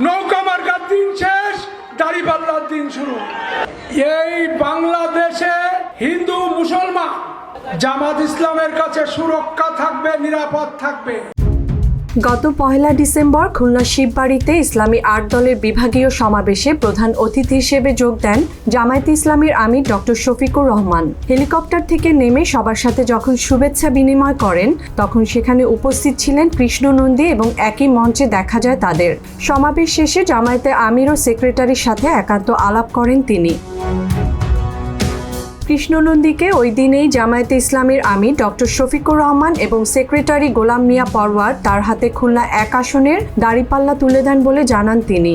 নৌকা মার্কার দিন শেষ, দাড়িপাল্লার দিন শুরু। এই বাংলাদেশে হিন্দু মুসলমান জামাত ইসলামের কাছে সুরক্ষা থাকবে, নিরাপদ থাকবে। গত 1 ডিসেম্বর খুলনা শিববাড়িতে ইসলামী 8 দলের বিভাগীয় সমাবেশে প্রধান অতিথি হিসেবে যোগ দেন জামায়াতে ইসলামীর আমির ডক্টর শফিকুর রহমান। হেলিকপ্টার থেকে নেমে সবার সাথে যখন শুভেচ্ছা বিনিময় করেন, তখন সেখানে উপস্থিত ছিলেন কৃষ্ণ নন্দী এবং একই মঞ্চে দেখা যায় তাদের। সমাবেশ শেষে জামায়াতে আমির ও সেক্রেটারির সাথে একান্ত আলাপ করেন তিনি। কৃষ্ণ নন্দীকে ওই দিনেই জামায়াতে ইসলামীর আমির ডক্টর শফিকুর রহমান এবং সেক্রেটারি গোলাম মিয়া পরওয়ার তার হাতে খুলনা 1 আসনের দাড়িপাল্লা তুলে দেন বলে জানান তিনি।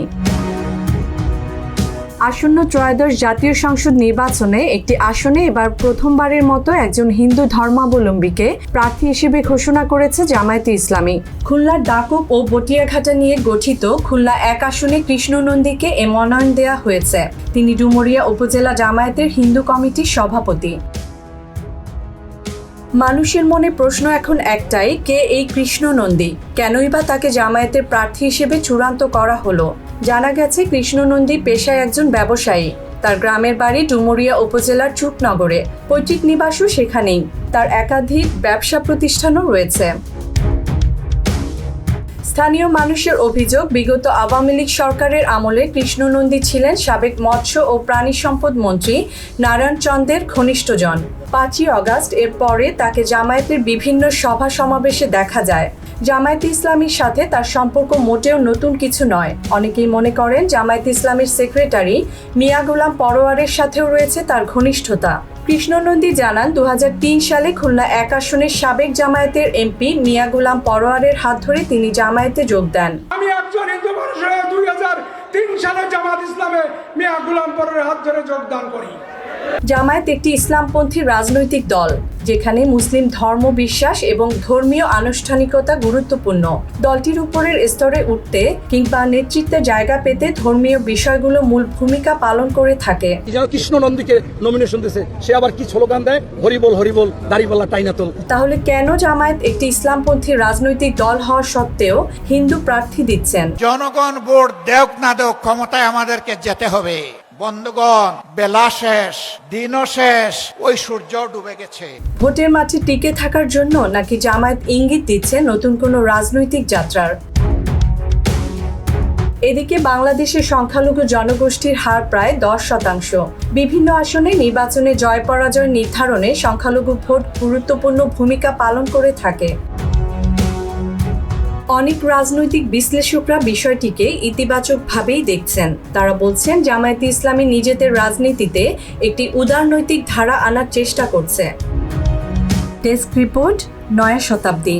আসন্ন ত্রয়োদশ জাতীয় সংসদ নির্বাচনে একটি আসনে এবার প্রথমবারের মতো একজন হিন্দু ধর্মাবলম্বীকে প্রার্থী হিসেবে ঘোষণা করেছে জামায়াতে ইসলামী। খুলনার দাকুব ও বটিয়াঘাটা নিয়ে গঠিত খুলনা 1 আসনে কৃষ্ণ নন্দীকে এ মনোনয়ন দেওয়া হয়েছে। তিনি ডুমুরিয়া উপজেলা জামায়াতের হিন্দু কমিটির সভাপতি। মানুষের মনে প্রশ্ন এখন একটাই, কে এই কৃষ্ণ নন্দী? কেনই বা তাকে জামায়াতের প্রার্থী হিসেবে চূড়ান্ত করা হলো? জানা গেছে কৃষ্ণ নন্দী পেশায় একজন ব্যবসায়ী। তার গ্রামের বাড়ি ডুমুরিয়া উপজেলার চুকনগরে, পৈতৃক নিবাসও সেখানেই। তার একাধিক ব্যবসা প্রতিষ্ঠানও রয়েছে। স্থানীয় মানুষের অভিযোগ, বিগত আওয়ামী লীগ সরকারের আমলে কৃষ্ণ নন্দী ছিলেন সাবেক মৎস্য ও প্রাণী সম্পদ মন্ত্রী নারায়ণ চন্দ্রের ঘনিষ্ঠজন। 5ই আগস্ট এর পরে তাকে জামায়াতের বিভিন্ন সভা সমাবেশে দেখা যায়। জামায়াতে ইসলামীর সাথে তার সম্পর্ক মোটেও নতুন কিছু নয়। অনেকেই মনে করেন জামায়াতে ইসলামীর সেক্রেটারি মিয়া গোলাম পরোয়ারের সাথেও রয়েছে তার ঘনিষ্ঠতা। কৃষ্ণ নন্দী জানান, 2003 সালে খুলনা 1 আসনের সাবেক জামায়াতের এমপি মিয়া গোলাম পরোয়ারের হাত ধরে তিনি জামায়াতে যোগ দেন। আমি একজন হিন্দু মানুষ হয়ে 2003 সালে জামাত ইসলামে মিয়া গোলাম পরোয়ারের হাত ধরে যোগদান করি। জামায়াত একটি ইসলামপন্থী রাজনৈতিক দল, যেখানে মুসলিম ধর্ম বিশ্বাস এবং ধর্মীয় আনুষ্ঠানিকতা গুরুত্বপূর্ণ। দলটির উপরের স্তরে উঠতে কিংবা নেতৃত্বের জায়গা পেতে ধর্মীয় বিষয়গুলো মূল ভূমিকা পালন করে থাকে। কৃষ্ণ নন্দীকে নমিনেশন দিয়েছে, সে আবার কি স্লোগান দেয়, হরিবল হরিবল দাড়িপাল্লা টাইনাতল। তাহলে কেন জামায়াত একটি ইসলামপন্থী রাজনৈতিক দল হওয়া সত্ত্বেও হিন্দু প্রার্থী দিচ্ছেন? জনগণ ভোট দেওক না দেওক, ক্ষমতায় আমাদেরকে যেতে হবে। বন্ধুগণ, বেলা শেষ, দিনও শেষ, ওই সূর্য ডুবে গেছে। ভোটের মাঠে টিকে থাকার জন্য নাকি জামায়াত ইঙ্গিত দিচ্ছে নতুন কোনো রাজনৈতিক যাত্রার? এদিকে বাংলাদেশের সংখ্যালঘু জনগোষ্ঠীর হার প্রায় 10%। বিভিন্ন আসনে নির্বাচনে জয় পরাজয় নির্ধারণে সংখ্যালঘু ভোট গুরুত্বপূর্ণ ভূমিকা পালন করে থাকে। অনেক রাজনৈতিক বিশ্লেষকরা বিষয়টিকে ইতিবাচকভাবেই দেখছেন। তারা বলছেন জামায়াতে ইসলামী নিজেদের রাজনীতিতে একটি উদারনৈতিক ধারা আনার চেষ্টা করছে। ডেস্ক রিপোর্ট, নয়া শতাব্দী।